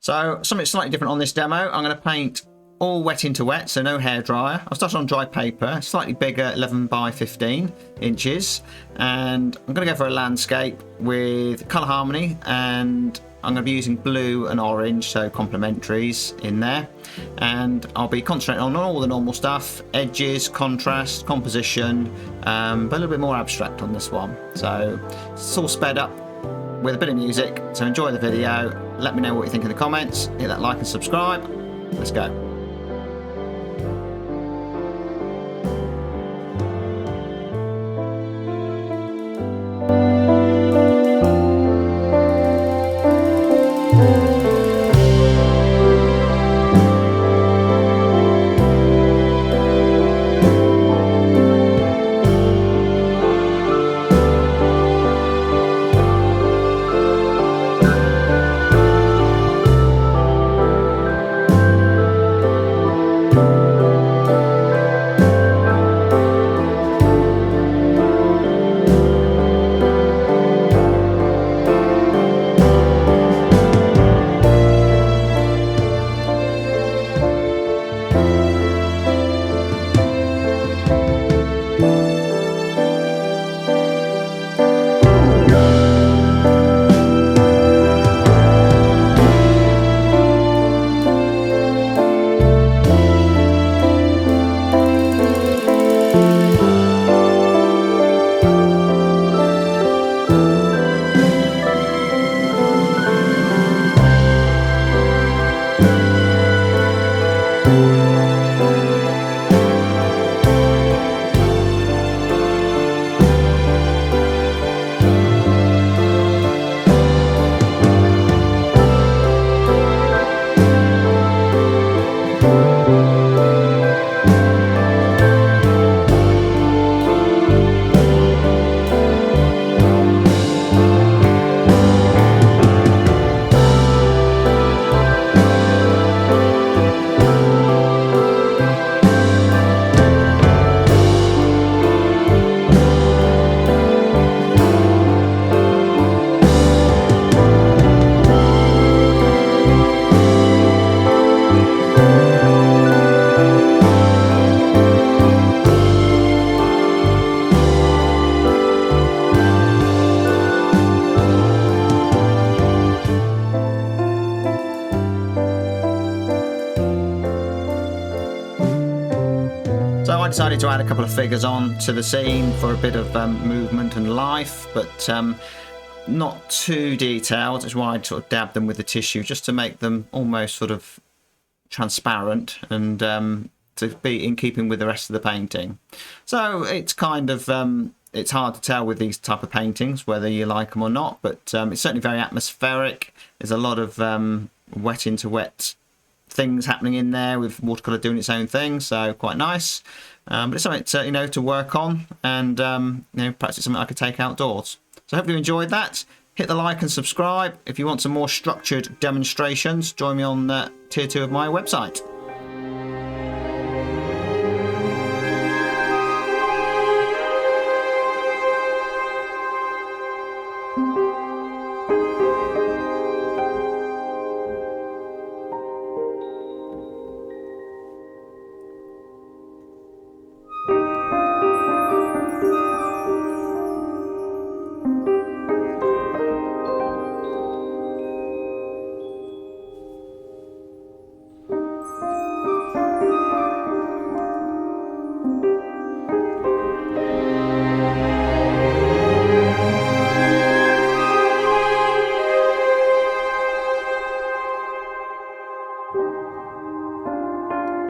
So something slightly different on this demo. I'm going to paint all wet into wet, so no hairdryer. I've started on dry paper, slightly bigger, 11 by 15 inches. And I'm going to go for a landscape with colour harmony, and I'm going to be using blue and orange, so complementaries in there. And I'll be concentrating on all the normal stuff, edges, contrast, composition, but a little bit more abstract on this one. So it's all sped up with a bit of music, so enjoy the video. Let me know what you think in the comments. Hit that like and subscribe. Let's go. So I decided to add a couple of figures on to the scene for a bit of movement and life, but not too detailed. That's why I sort of dabbed them with the tissue, just to make them almost sort of transparent and to be in keeping with the rest of the painting. So it's kind of it's hard to tell with these type of paintings whether you like them or not, but it's certainly very atmospheric. There's a lot of wet into wet things happening in there, with watercolour doing its own thing, so quite nice. But it's something to, to work on, and perhaps it's something I could take outdoors. So hopefully you enjoyed that. Hit the like and subscribe. If you want some more structured demonstrations, join me on tier 2 of my website.